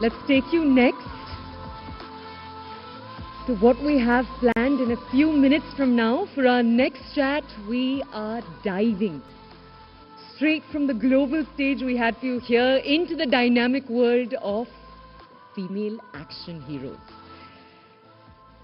Let's take you next to what we have planned in a few minutes from now. For our next chat, we are diving straight from the global stage we had for you here into the dynamic world of female action heroes.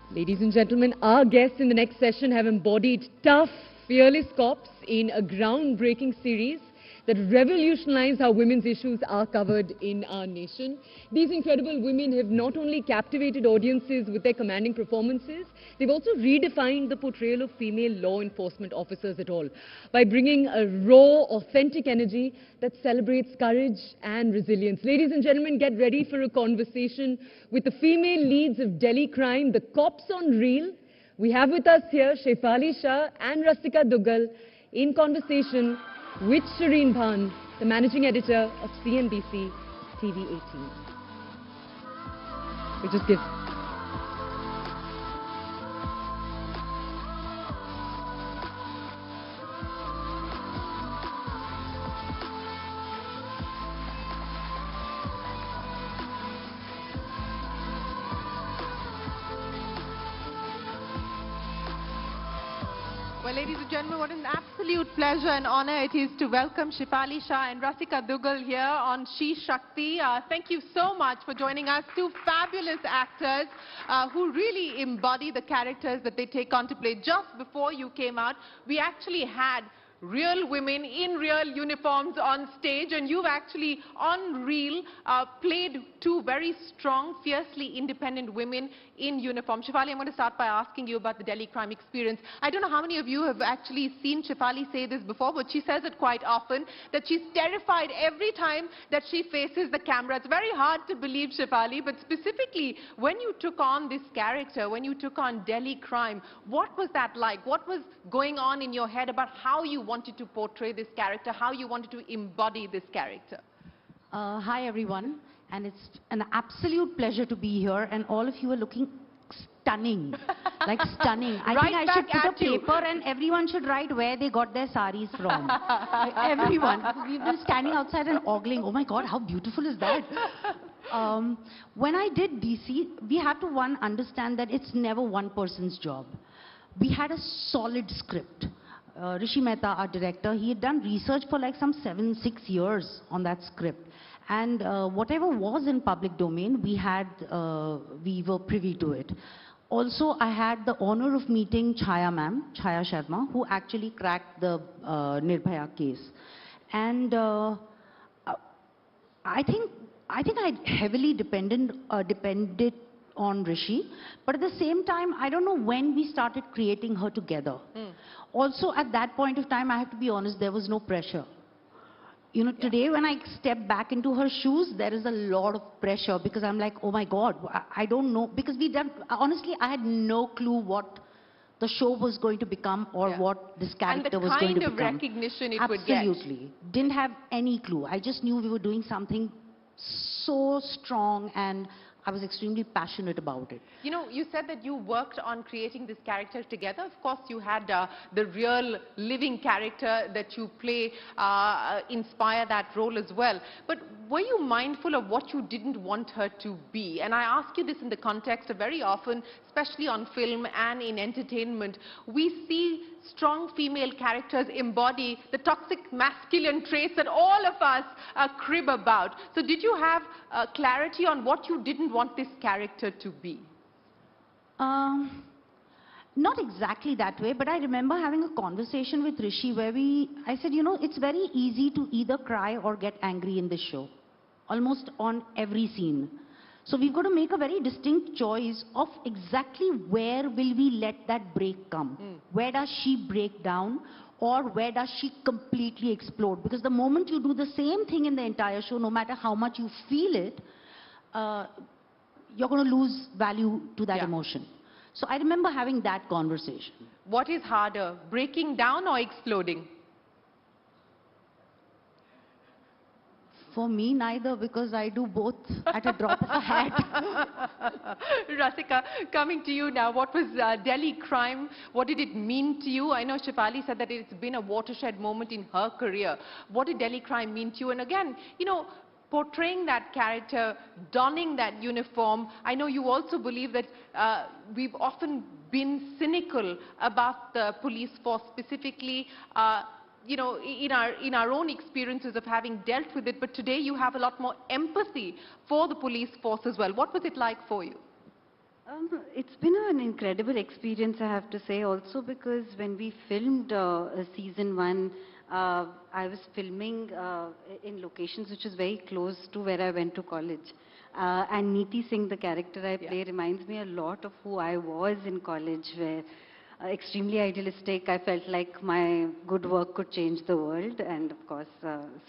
Ladies and gentlemen, our guests in the next session have embodied tough, fearless cops in a groundbreaking series that revolutionized how women's issues are covered in our nation. These incredible women have not only captivated audiences with their commanding performances, they've also redefined the portrayal of female law enforcement officers at all by bringing a raw, authentic energy that celebrates courage and resilience. Ladies and gentlemen, get ready for a conversation with the female leads of Delhi crime, the cops on reel. We have with us here Shefali Shah and Rasika Dugal in conversation with Shireen Bhan, the managing editor of CNBC TV 18. We just give. Well, ladies and gentlemen, what an absolute pleasure and honor it is to welcome Shefali Shah and Rasika Dugal here on SheShakti. Thank you so much for joining us. Two fabulous actors who really embody the characters that they take on to play. Just before you came out, we actually had real women in real uniforms on stage, and you've actually on reel played two very strong, fiercely independent women in uniform. Shefali, I'm going to start by asking you about the Delhi crime experience. I don't know how many of you have actually seen Shefali say this before, but she says it quite often, that she's terrified every time that she faces the camera. It's very hard to believe, Shefali, but specifically when you took on this character, when you took on Delhi crime, what was that like? What was going on in your head about how you wanted to portray this character, how you wanted to embody this character? Hi everyone, and it's an absolute pleasure to be here, and all of you are looking stunning, like stunning. I think I should put a paper and everyone should write where they got their saris from. Everyone. We've been standing outside and ogling, oh my God, how beautiful is that? When I did DC, we had to understand that it's never one person's job. We had a solid script. Rishi Mehta, our director, he had done research for like some 6 years on that script. And whatever was in public domain, we were privy to it. Also, I had the honor of meeting Chaya ma'am, Chaya Sharma, who actually cracked the Nirbhaya case. And I think I heavily depended on Rishi, but at the same time, I don't know when we started creating her together. Also, at that point of time, I have to be honest, there was no pressure. You know, today when I step back into her shoes, there is a lot of pressure because I'm like, oh my God, I don't know. Because honestly, I had no clue what the show was going to become or what this character was going to become. And the kind of recognition it would get. Absolutely. Didn't have any clue. I just knew we were doing something so strong, and I was extremely passionate about it. You know, you said that you worked on creating this character together. Of course, you had the real living character that you play inspire that role as well. But were you mindful of what you didn't want her to be? And I ask you this in the context of very often, especially on film and in entertainment, we see strong female characters embody the toxic masculine traits that all of us crib about. So did you have clarity on what you didn't want this character to be? Not exactly that way, but I remember having a conversation with Rishi where I said, you know, it's very easy to either cry or get angry in this show, almost on every scene. So we've got to make a very distinct choice of exactly where will we let that break come. Where does she break down, or where does she completely explode? Because the moment you do the same thing in the entire show, no matter how much you feel it, you're going to lose value to that emotion. So I remember having that conversation. What is harder, breaking down or exploding? For me, neither, because I do both at a drop of a hat. Rasika, coming to you now, what was Delhi crime? What did it mean to you? I know Shefali said that it's been a watershed moment in her career. What did Delhi crime mean to you? And again, you know, portraying that character, donning that uniform. I know you also believe that we've often been cynical about the police force specifically, you know, in our own experiences of having dealt with it, but today you have a lot more empathy for the police force as well. What was it like for you? It's been an incredible experience, I have to say, also because when we filmed season 1, I was filming in locations which is very close to where I went to college. And Neeti Singh, the character I play, reminds me a lot of who I was in college, where extremely idealistic. I felt like my good work could change the world, and of course,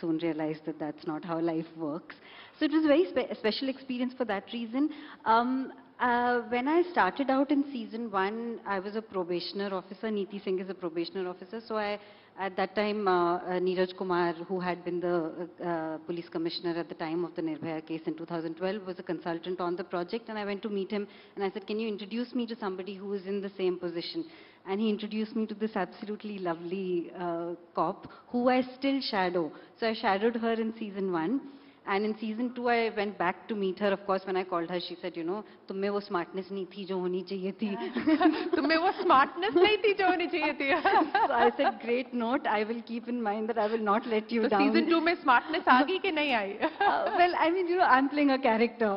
soon realized that that's not how life works. So it was a very special experience for that reason. When I started out in season 1, I was a probationer officer. Neeti Singh is a probationer officer. So at that time, Neeraj Kumar, who had been the police commissioner at the time of the Nirbhaya case in 2012, was a consultant on the project. And I went to meet him and I said, can you introduce me to somebody who is in the same position? And he introduced me to this absolutely lovely cop who I still shadow. So I shadowed her in season 1. And in season 2, I went back to meet her. Of course, when I called her, she said, you know, तुम वो smartness नहीं थी जो होनी चाहिए थी. तुम वो smartness नहीं थी जो होनी चाहिए थी. So I said, great note. I will keep in mind that I will not let you down. Season 2 में smartness आ गई कि नहीं आई? Well, I mean, you know, I'm playing a character.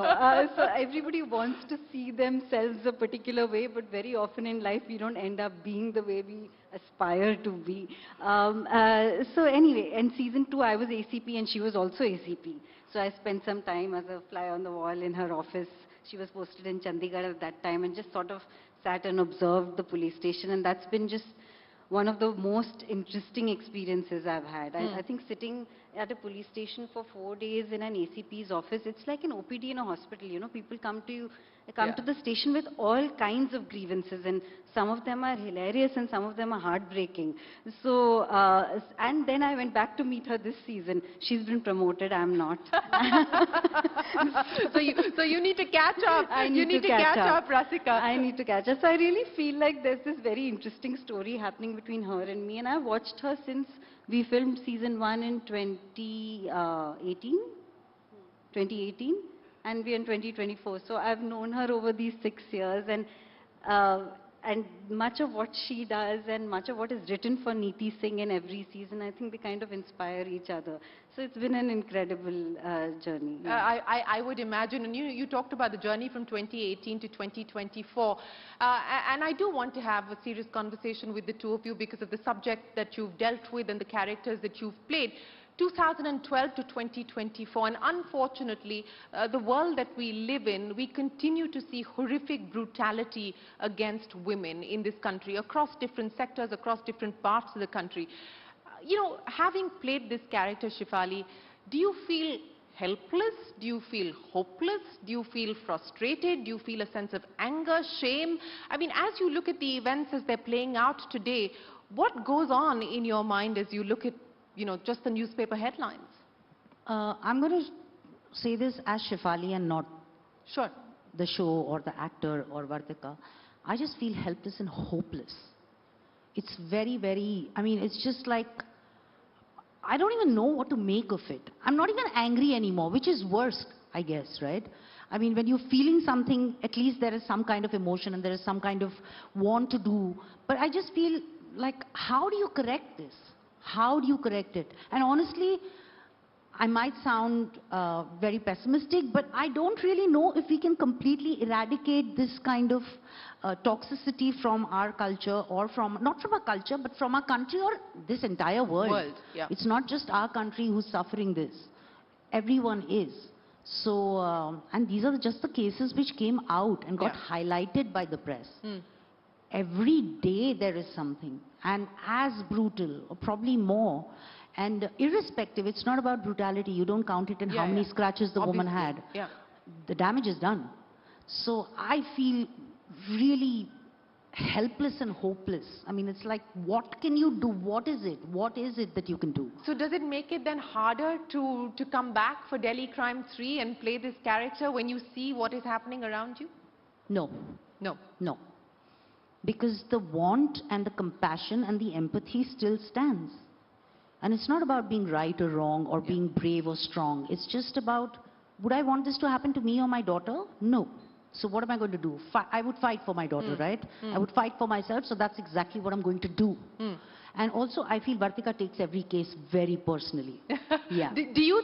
So everybody wants to see themselves a particular way, but very often in life, we don't end up being the way we aspire to be. So anyway, in season 2, I was ACP and she was also ACP. So I spent some time as a fly on the wall in her office. She was posted in Chandigarh at that time and just sort of sat and observed the police station. And that's been just one of the most interesting experiences I've had. I think sitting at a police station for 4 days in an ACP's office, it's like an OPD in a hospital. You know, people come to you, to the station with all kinds of grievances, and some of them are hilarious and some of them are heartbreaking. So, and then I went back to meet her this season. She's been promoted, I'm not. So you need to catch up. You need to catch up, Rasika. I need to catch up. So I really feel like there's this very interesting story happening between her and me, and I've watched her since we filmed season 1 in 2018, and we're in 2024. So I've known her over these 6 years, and much of what she does and much of what is written for Neeti Singh in every season, I think they kind of inspire each other. So it's been an incredible journey. Yeah. I would imagine, and you talked about the journey from 2018 to 2024, and I do want to have a serious conversation with the two of you because of the subject that you've dealt with and the characters that you've played. 2012 to 2024, and unfortunately, the world that we live in, we continue to see horrific brutality against women in this country, across different sectors, across different parts of the country. You know, having played this character, Shefali, do you feel helpless? Do you feel hopeless? Do you feel frustrated? Do you feel a sense of anger, shame? I mean, as you look at the events as they're playing out today, what goes on in your mind as you look at, you know, just the newspaper headlines? I'm going to say this as Shefali and not the show or the actor or Vartika. I just feel helpless and hopeless. It's very, very, I mean, it's just like, I don't even know what to make of it. I'm not even angry anymore, which is worse, I guess, right? I mean, when you're feeling something, at least there is some kind of emotion and there is some kind of want to do. But I just feel like, how do you correct this? How do you correct it? And honestly, I might sound very pessimistic, but I don't really know if we can completely eradicate this kind of toxicity from our culture, or from, not from our culture, but from our country or this entire world. Yeah. It's not just our country who's suffering this. Everyone is. So, and these are just the cases which came out and got highlighted by the press. Every day there is something, and as brutal, or probably more. And irrespective, it's not about brutality. You don't count it in how many scratches the woman had. The damage is done. So I feel really helpless and hopeless. I mean, it's like, what can you do? What is it? What is it that you can do? So does it make it then harder to come back for Delhi Crime 3 and play this character when you see what is happening around you? No. No. No. Because the want and the compassion and the empathy still stands. And it's not about being right or wrong or being brave or strong. It's just about, would I want this to happen to me or my daughter? No. So what am I going to do? I would fight for my daughter, right? I would fight for myself, so that's exactly what I'm going to do. And also, I feel Vartika takes every case very personally. Yeah. Do you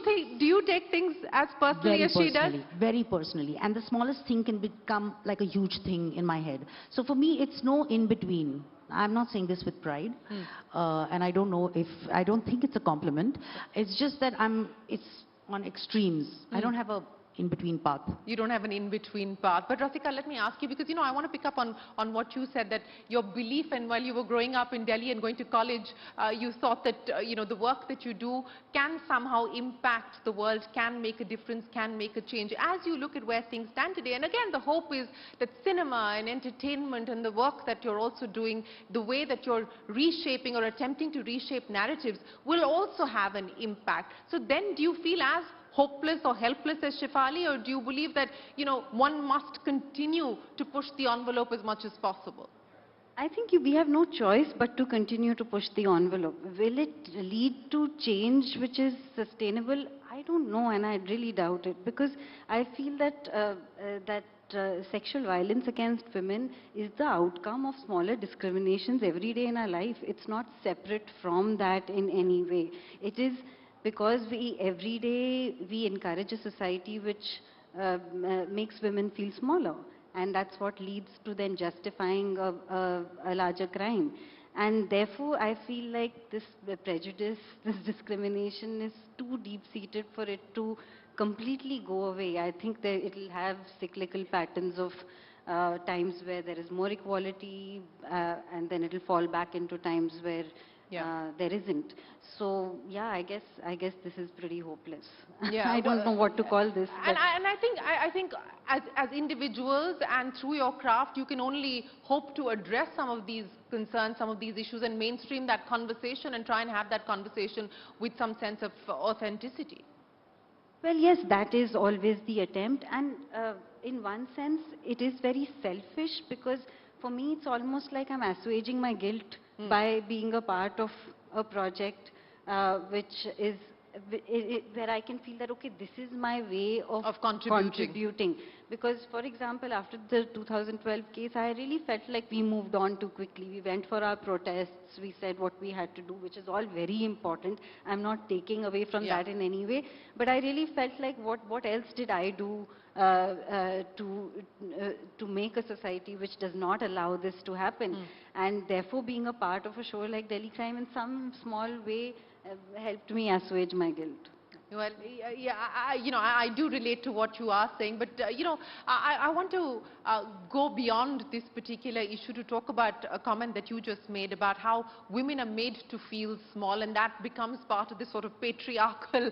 take things as personally as she does? Very personally. And the smallest thing can become like a huge thing in my head. So for me, it's no in-between. I'm not saying this with pride. And I don't think it's a compliment. It's just that it's on extremes. I don't have a in-between path. You don't have an in-between path. But Rasika, let me ask you, because, I want to pick up on what you said, that your belief, and while you were growing up in Delhi and going to college, you thought that, the work that you do can somehow impact the world, can make a difference, can make a change. As you look at where things stand today, and again, the hope is that cinema and entertainment and the work that you're also doing, the way that you're reshaping or attempting to reshape narratives will also have an impact. So then do you feel as hopeless or helpless as Shefali, or do you believe that, one must continue to push the envelope as much as possible? I think we have no choice but to continue to push the envelope. Will it lead to change which is sustainable? I don't know, and I really doubt it, because I feel that sexual violence against women is the outcome of smaller discriminations every day in our life. It's not separate from that in any way. It is because every day we encourage a society which makes women feel smaller, and that's what leads to then justifying a larger crime. And therefore, I feel like this prejudice, this discrimination is too deep-seated for it to completely go away. I think that it will have cyclical patterns of times where there is more equality, and then it will fall back into times where there isn't. So yeah, I guess this is pretty hopeless. Yeah, I don't know what to call this. And I think as individuals and through your craft, you can only hope to address some of these concerns, some of these issues, and mainstream that conversation and try and have that conversation with some sense of authenticity. Well, yes, that is always the attempt, and in one sense, it is very selfish, because for me, it's almost like I'm assuaging my guilt by being a part of a project which is where I can feel that, okay, this is my way of contributing. Because, for example, after the 2012 case, I really felt like we moved on too quickly. We went for our protests, we said what we had to do, which is all very important. I'm not taking away from that in any way. But I really felt like, what else did I do to make a society which does not allow this to happen? And therefore, being a part of a show like Delhi Crime in some small way helped me assuage my guilt. Well, yeah, I do relate to what you are saying, but, I want to go beyond this particular issue to talk about a comment that you just made about how women are made to feel small, and that becomes part of this sort of patriarchal,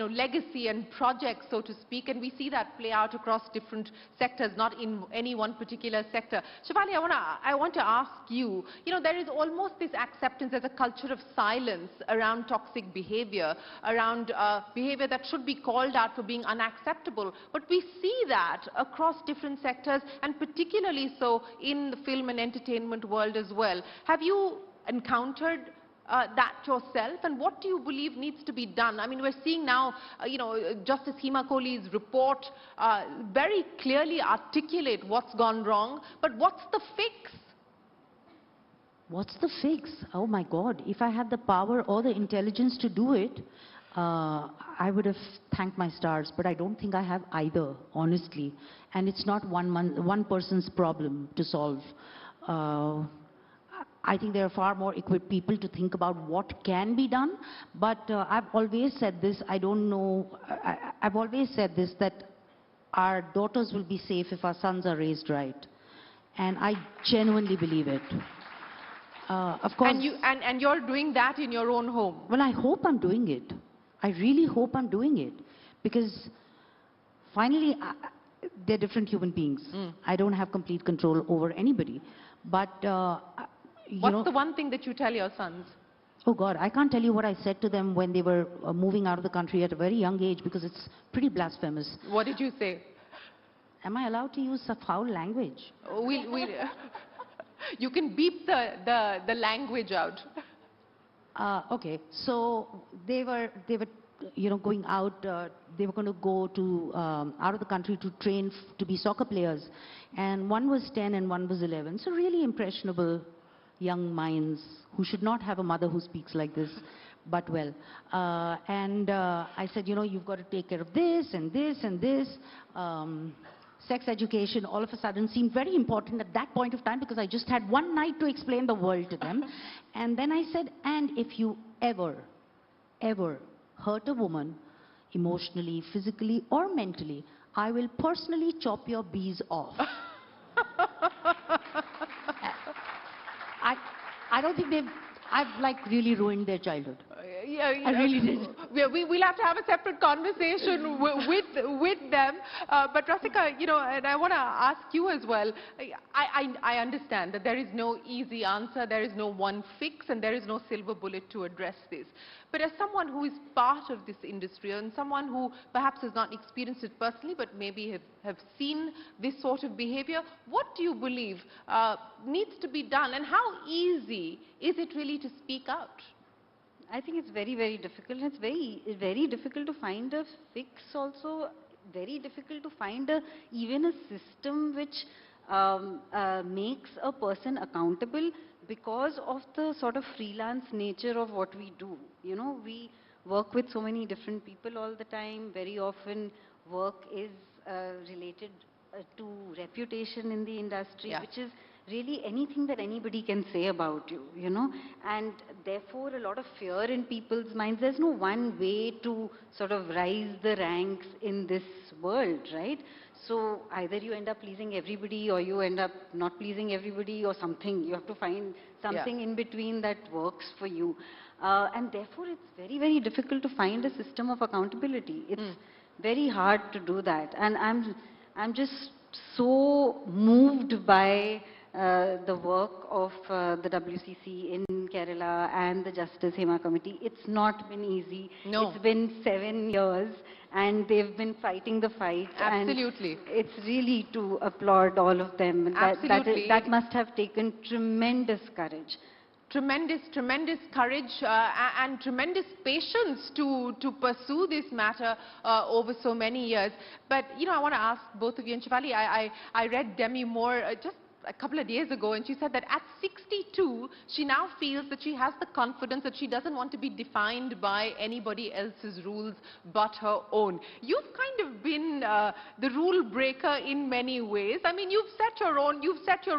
legacy and project, so to speak, and we see that play out across different sectors, not in any one particular sector. Shefali, I want to ask you, there is almost this acceptance as a culture of silence around toxic behavior, around behavior that should be called out for being unacceptable. But we see that across different sectors, and particularly so in the film and entertainment world as well. Have you encountered that yourself, and what do you believe needs to be done? I mean, we're seeing now, Justice Hema Kohli's report very clearly articulate what's gone wrong, but what's the fix? What's the fix? Oh my God, if I had the power or the intelligence to do it, I would have thanked my stars, but I don't think I have either, honestly. And it's not one person's problem to solve. I think there are far more equipped people to think about what can be done. But I've always said this, I don't know, I've always said this, that our daughters will be safe if our sons are raised right. And I genuinely believe it. Of course. And you're doing that in your own home? Well, I hope I'm doing it. I really hope I'm doing it, because finally they're different human beings. I don't have complete control over anybody. But what's the one thing that you tell your sons? Oh God, I can't tell you what I said to them when they were moving out of the country at a very young age, because it's pretty blasphemous. What did you say? Am I allowed to use such foul language? You can beep the language out. Okay, so they were, going out. They were going to go to out of the country to train to be soccer players, and one was 10 and one was 11. So really impressionable young minds who should not have a mother who speaks like this, but well. I said, you've got to take care of this and this and this. Sex education all of a sudden seemed very important at that point of time because I just had one night to explain the world to them. And then I said, and if you ever hurt a woman emotionally, physically or mentally, I will personally chop your bees off. I don't think I've like really ruined their childhood. I really did. We'll have to have a separate conversation with them. But Rasika, and I want to ask you as well. I understand that there is no easy answer, there is no one fix, and there is no silver bullet to address this. But as someone who is part of this industry and someone who perhaps has not experienced it personally, but maybe have seen this sort of behavior, what do you believe needs to be done, and how easy is it really to speak out? I think it's very, very difficult. It's very difficult to find a fix also. Very difficult to find even a system which makes a person accountable because of the sort of freelance nature of what we do. We work with so many different people all the time. Very often work is related to reputation in the industry, which is really anything that anybody can say about you, and therefore a lot of fear in people's minds. There's no one way to sort of rise the ranks in this world, right? So either you end up pleasing everybody or you end up not pleasing everybody or something. You have to find something in between that works for you. And therefore it's very, very difficult to find a system of accountability. It's very hard to do that. And I'm just so moved by the work of the WCC in Kerala and the Justice Hema Committee. It's not been easy. No. It's been 7 years and they've been fighting the fight. Absolutely. And it's really to applaud all of them. Absolutely. That must have taken tremendous courage. Tremendous courage and tremendous patience to pursue this matter over so many years. But, I want to ask both of you, and Shefali, I read Demi Moore just a couple of days ago, and she said that at 62, she now feels that she has the confidence that she doesn't want to be defined by anybody else's rules but her own. You've kind of been the rule breaker in many ways. I mean, you've set your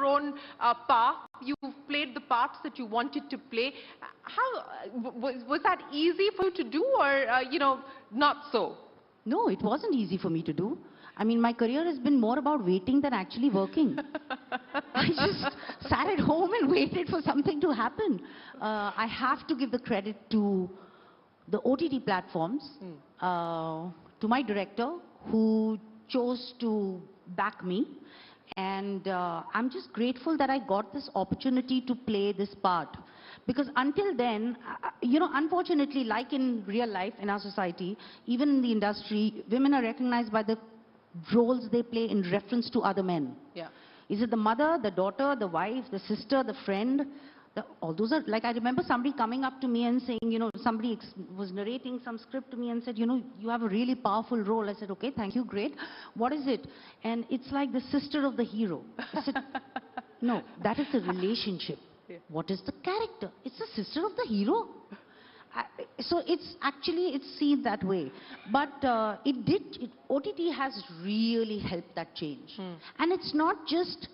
own path. You've played the parts that you wanted to play. How was that easy for you to do, or not so? No, it wasn't easy for me to do. I mean, my career has been more about waiting than actually working. I just sat at home and waited for something to happen. I have to give the credit to the OTT platforms, to my director who chose to back me. And I'm just grateful that I got this opportunity to play this part. Because until then, unfortunately, like in real life, in our society, even in the industry, women are recognized by the roles they play in reference to other men. Yeah. Is it the mother, the daughter, the wife, the sister, the friend? All those are, like, I remember somebody coming up to me and saying, somebody was narrating some script to me and said, you have a really powerful role. I said, okay, thank you, great. What is it? And it's like the sister of the hero. I said, no, that is the relationship. Yeah. What is the character? It's the sister of the hero. So it's seen that way. But OTT has really helped that change. And it's not just,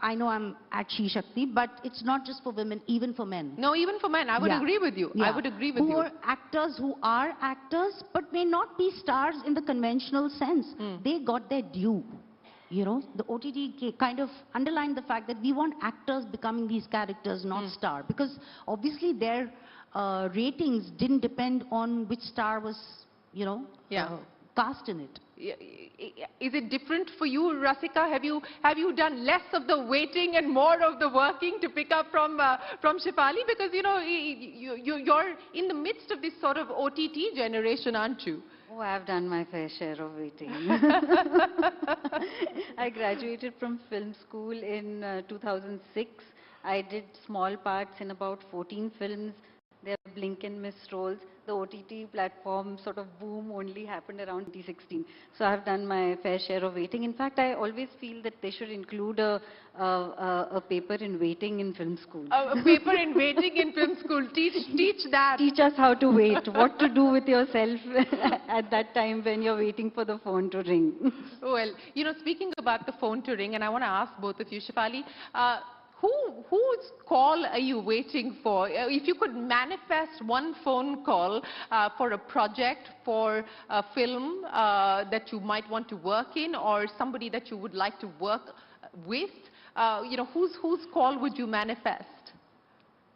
I know I'm at SheShakti, but it's not just for women, even for men. No, even for men. I would agree with you. Yeah. I would agree with you. Who are actors, but may not be stars in the conventional sense. They got their due. The OTT kind of underlined the fact that we want actors becoming these characters, not star. Because obviously their ratings didn't depend on which star was, cast in it. Is it different for you, Rasika? Have you done less of the waiting and more of the working to pick up from Shefali? Because, you're in the midst of this sort of OTT generation, aren't you? Oh, I've done my fair share of waiting. I graduated from film school in 2006. I did small parts in about 14 films. There are blink and miss roles. The OTT platform sort of boom only happened around 2016. So I've done my fair share of waiting. In fact, I always feel that they should include a paper in waiting in film school. A paper in waiting in film school. Teach that. Teach us how to wait, what to do with yourself at that time when you're waiting for the phone to ring. Well, you know, speaking about the phone to ring, and I want to ask both of you, Shefali, whose call are you waiting for? If you could manifest one phone call for a project, for a film that you might want to work in, or somebody that you would like to work with, you know, whose call would you manifest?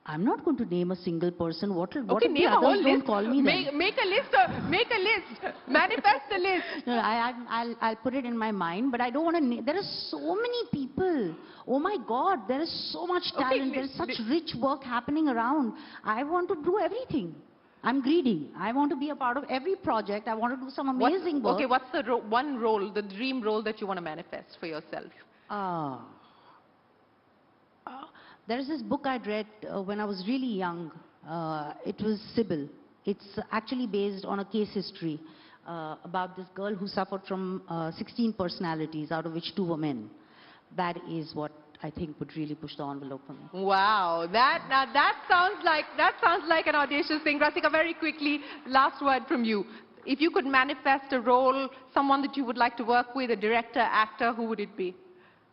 I'm not going to name a single person. What Okay, if the name a whole others don't list. call me then? Make a list. Make a list. Manifest a list. No, I'll put it in my mind, but I don't want to. There are so many people. Oh my God, there is so much talent. There is such rich work happening around. I want to do everything. I'm greedy. I want to be a part of every project. I want to do some amazing work. Okay, what's the one role, the dream role that you want to manifest for yourself? There's this book I'd read when I was really young. It was Sybil. It's actually based on a case history about this girl who suffered from 16 personalities, out of which 2 were men. That is what I think would really push the envelope for me. Wow, that sounds like an audacious thing. Rasika, very quickly, last word from you. If you could manifest a role, someone that you would like to work with, a director, actor, who would it be?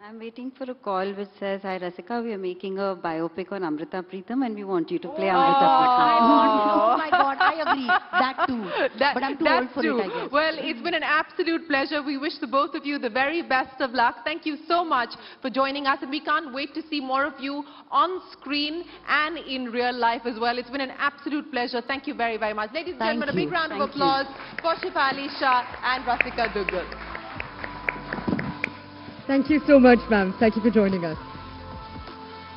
I'm waiting for a call which says, "Hi Rasika, we are making a biopic on Amrita Pritam and we want you to play Amrita Pritam." Oh my God, I agree. That too. But I'm too old for it, I guess. Well, it's been an absolute pleasure. We wish the both of you the very best of luck. Thank you so much for joining us, and we can't wait to see more of you on screen and in real life as well. It's been an absolute pleasure. Thank you very, very much. Ladies and gentlemen, a big round of applause for Shefali Shah and Rasika Dugal. Thank you so much, ma'am. Thank you for joining us.